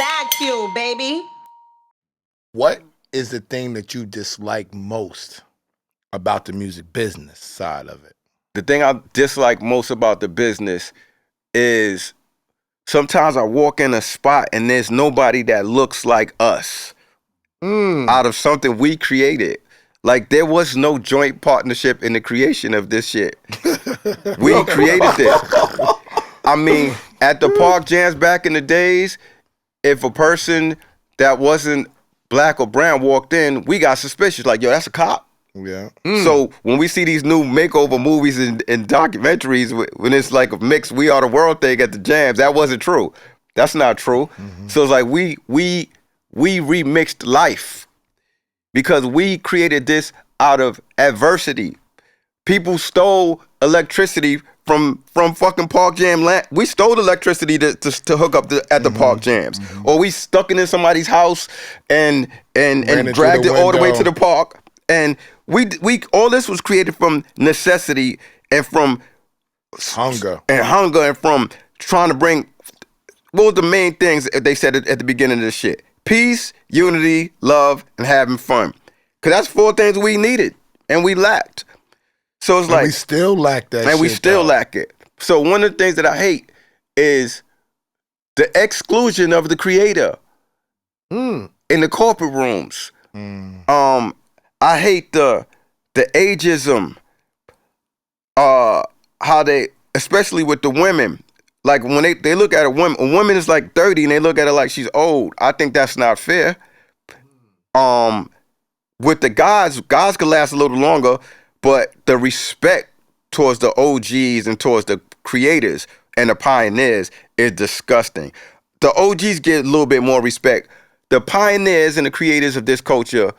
Bagfuel, baby. What is the thing that you dislike most about the music business side of it? The thing I dislike most about the business is sometimes I walk in a spot and there's nobody that looks like us out of something we created. Like, there was no joint partnership in the creation of this shit. We created this. I mean, at the park jams back in the days, if a person that wasn't black or brown walked in, we got suspicious. Like, yo, that's a cop. Yeah. So when we see these new makeover movies and documentaries, when it's like a mixed We Are the World thing at the jams, that wasn't true. That's not true. So it's like we remixed life because we created this out of adversity. People stole electricity from fucking park jam land. We stole electricity to hook up at the park jams, or we stuck it in somebody's house and dragged it all the way to the park. And we all this was created from necessity and from Hunger and from trying to bring, what was the main things they said at the beginning of this shit? Peace, unity, love, and having fun. Because that's 4 things we needed and we lacked. So it's like, we still lack that. And we still lack it. So one of the things that I hate is the exclusion of the creator in the corporate rooms. I hate the ageism. How they, especially with the women, like when they look at a woman is like 30 and they look at her like she's old. I think that's not fair. With the guys could last a little longer, but the respect towards the OGs and towards the creators and the pioneers is disgusting. The OGs get a little bit more respect. The pioneers and the creators of this culture,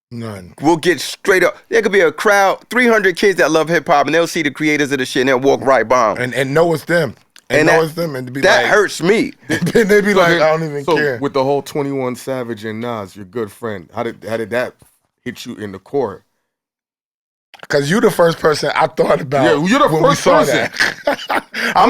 none. We'll get straight up. There could be a crowd, 300 kids that love hip hop, and they'll see the creators of the shit and they'll walk right by them. And know it's them. And know it's them. And to be that like, hurts me. They be like, I don't even care. With the whole 21 Savage and Nas, your good friend, how did that hit you in the core? Because you the first person I thought about. Yeah, you're the when first we saw person. That. I'm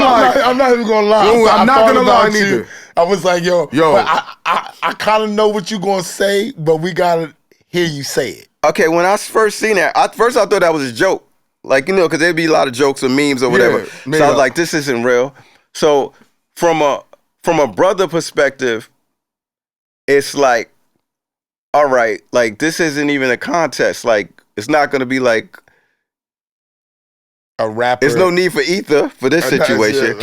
not even gonna lie. I'm not gonna lie neither. I was like, yo. But I kind of know what you gonna say, but we gotta hear you say it. Okay, when I first seen that, I thought that was a joke. Like, you know, because there'd be a lot of jokes or memes or whatever. So I was like, this isn't real. So from a brother perspective, it's like, all right, like this isn't even a contest. Like, it's not gonna be like a rapper. There's no need for ether for this situation,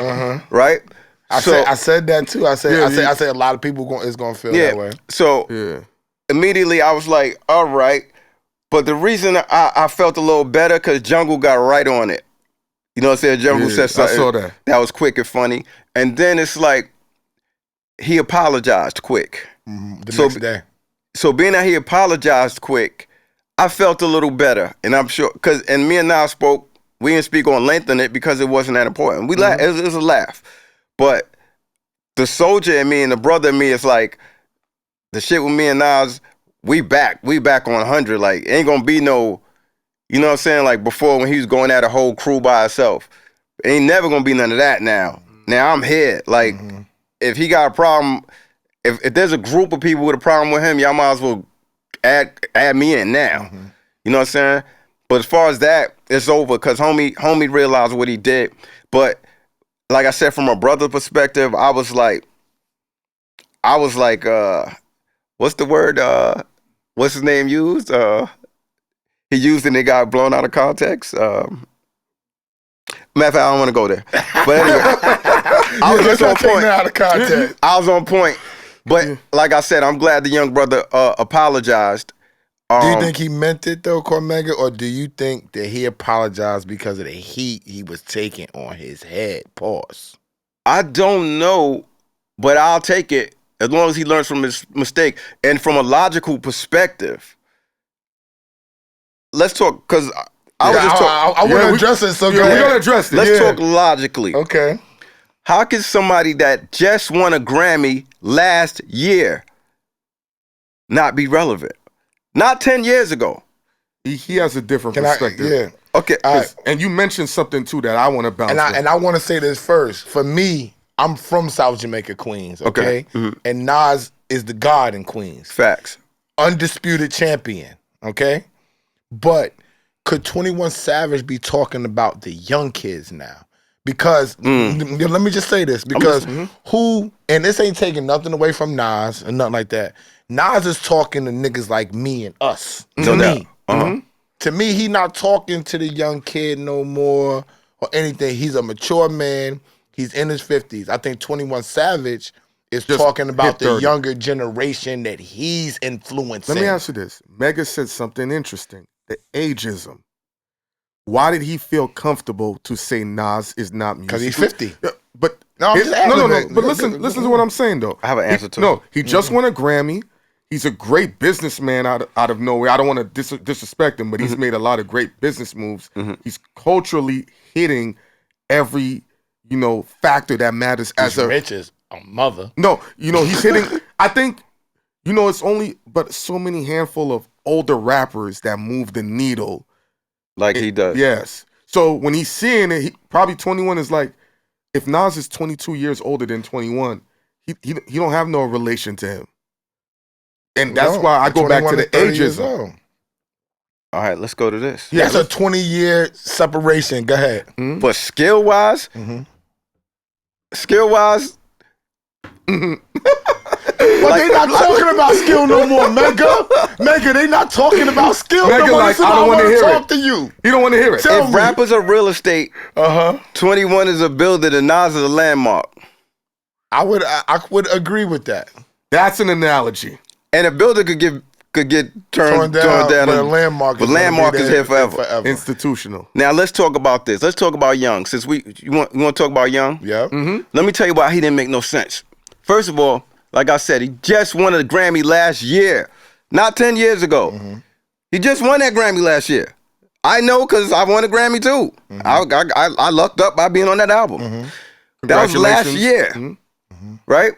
right? I said that too. I said a lot of people is gonna feel that way. So immediately I was like, all right. But the reason I felt a little better because Jungle got right on it. You know what I'm saying? Jungle said something I saw that was quick and funny. And then it's like he apologized quick. The next day. So being that he apologized quick, I felt a little better. And I'm sure, and me and Nas spoke, we didn't speak on length on it because it wasn't that important. We laughed, it was a laugh. But the soldier in me and the brother in me is like, the shit with me and Nas, we back on 100. Like, ain't gonna be no, you know what I'm saying? Like before when he was going at a whole crew by himself. Ain't never gonna be none of that now. Now I'm here. Like, if he got a problem, if there's a group of people with a problem with him, y'all might as well add me in now. You know what I'm saying? But as far as that, it's over because homie realized what he did. But like I said, from a brother perspective, I was like, what's the word? What's his name used? He used it and it got blown out of context. Matter of fact, I don't want to go there. But anyway, I was just on point. Out of context. I was on point. But like I said, I'm glad the young brother apologized. Do you think he meant it though, Cormega, or do you think that he apologized because of the heat he was taking on his head? Pause. I don't know, but I'll take it as long as he learns from his mistake. And from a logical perspective, let's talk, because I want to address it. So we're gonna address it. Let's talk logically. Okay. How can somebody that just won a Grammy last year not be relevant? Not 10 years ago. He has a different perspective. Okay. And you mentioned something too that I want to bounce. And I want to say this first. For me, I'm from South Jamaica, Queens, okay? Mhm. And Nas is the god in Queens. Facts. Undisputed champion, okay? But could 21 Savage be talking about the young kids now? Because let me just say this, because who, and this ain't taking nothing away from Nas and nothing like that. Nas is talking to niggas like me and us. To me. To me, he not talking to the young kid no more or anything. He's a mature man. He's in his 50s. I think 21 Savage is Just talking about hit the 30. younger generation that he's influencing. Let me ask you this. Mega said something interesting. The ageism. Why did he feel comfortable to say Nas is not music? Because he's 50. But No, I'm just no. adlibbing. But listen to what I'm saying though. I have an answer to No, it. he just won a Grammy. He's a great businessman out of nowhere. I don't want to disrespect him, but he's made a lot of great business moves. He's culturally hitting every factor that matters as He's a rich as a mother. No, he's hitting. I think it's only but so many handful of older rappers that move the needle. Like he does. Yes. So when he's seeing it, probably 21 is like, if Nas is 22 years older than 21, he don't have no relation to him. And that's why I go back to the ageism. All right, let's go to this. Yeah, that's a 20-year separation. Go ahead. But skill-wise, But they not talking about skill no more, Mega. Mega, they not talking about skill Mega, no more. like, This is I don't want wanna to hear talk it. to you. You don't want to hear it. Tell if me. rappers are real estate, 21 is a building and Nas is a landmark. I would agree with that. That's an analogy. And a building could get torn down, but a landmark but is gonna landmark be is there here forever. Institutional. Now let's talk about this. Let's talk about Young. Since you want to talk about Young? Yeah. Let me tell you why he didn't make no sense. First of all, like I said, he just won a Grammy last year, not 10 years ago. He just won that Grammy last year. I know because I won a Grammy too. I lucked up by being on that album. That was last year, right?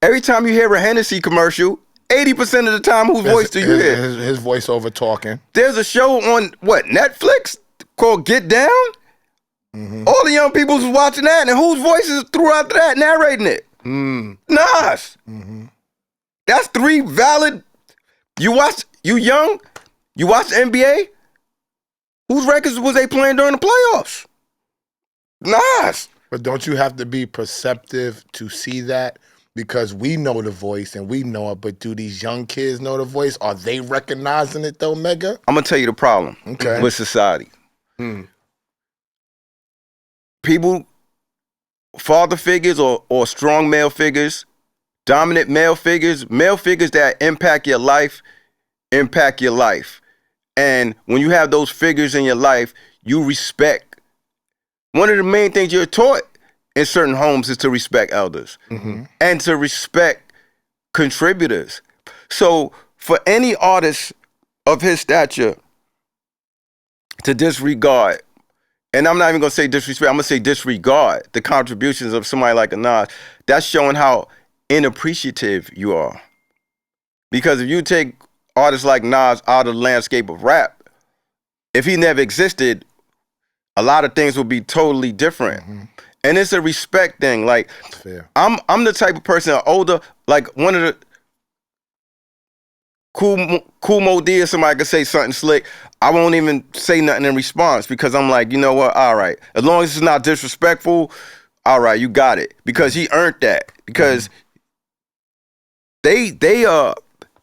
Every time you hear a Hennessy commercial, 80% of the time, whose voice do you hear? His voiceover talking. There's a show on, Netflix called Get Down? All the young people was watching that, and whose voices throughout that narrating it? Nas. That's 3 valid. You young? You watch the NBA? Whose records was they playing during the playoffs? Nas. But don't you have to be perceptive to see that? Because we know the voice and we know it, but do these young kids know the voice? Are they recognizing it though, Mega? I'm going to tell you the problem with society. People, father figures or strong male figures, dominant male figures that impact your life. And when you have those figures in your life, you respect. One of the main things you're taught in certain homes is to respect elders and to respect contributors. So for any artist of his stature to disregard, and I'm not even going to say disrespect, I'm going to say disregard the contributions of somebody like a Nas, that's showing how inappreciative you are. Because if you take artists like Nas out of the landscape of rap, if he never existed, a lot of things would be totally different. And it's a respect thing. Like, Fair. I'm the type of person, older, like one of the cool Modi or somebody could say something slick, I won't even say nothing in response because I'm like, you know what, all right. As long as it's not disrespectful, all right, you got it. Because he earned that. Because they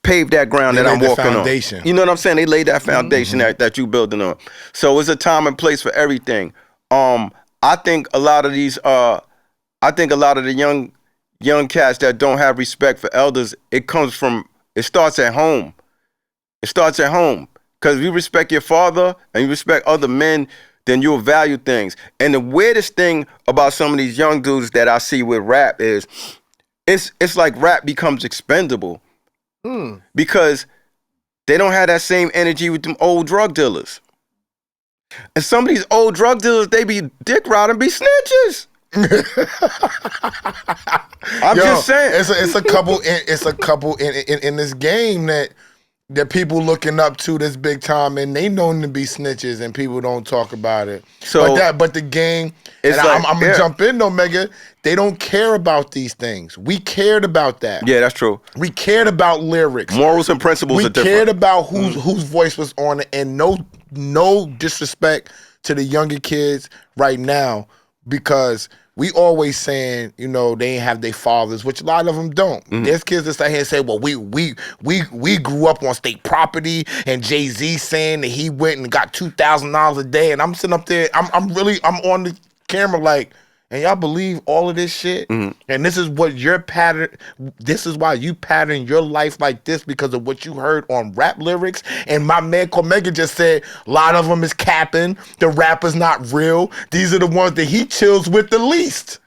paved that ground that I'm walking foundation. on. You know what I'm saying? They laid that foundation that you building on. So it's a time and place for everything. I think a lot of these, the young cats that don't have respect for elders, it starts at home. It starts at home. Because if you respect your father and you respect other men, then you'll value things. And the weirdest thing about some of these young dudes that I see with rap is, it's like rap becomes expendable. Because they don't have that same energy with them old drug dealers. And some of these old drug dealers, they be dick riding, be snitches. I'm just saying. It's a couple in this game that that people looking up to this big time, and they known to be snitches, and people don't talk about it. So but the gang, and like, I'm gonna jump in though, Mega. They don't care about these things. We cared about that. Yeah, that's true. We cared about lyrics, morals and principles we are different. cared about whose voice was on it, and no disrespect to the younger kids right now, because we always saying, you know, they ain't have their fathers, which a lot of them don't. There's kids that sit here and say, well, we grew up on state property, and Jay-Z saying that he went and got $2,000 a day, and I'm sitting up there, I'm on the camera like, and y'all believe all of this shit? And this is what your pattern, this is why you pattern your life like this, because of what you heard on rap lyrics. And my man Cormega just said, a lot of them is capping, the rapper's not real. These are the ones that he chills with the least,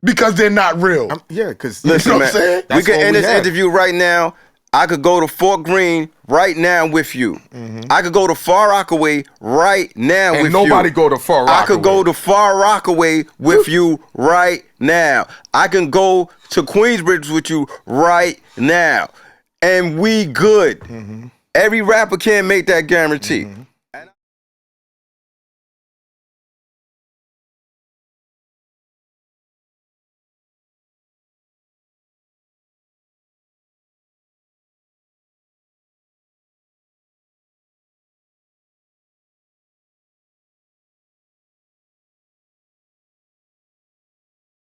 because they're not real. Yeah, because Listen, you know what I'm saying? we could end this interview right now. I could go to Fort Greene right now with you. I could go to Far Rockaway right now with you. And nobody go to Far Rockaway. I could go to Far Rockaway with you right now. I can go to Queensbridge with you right now. And we good. Every rapper can't make that guarantee.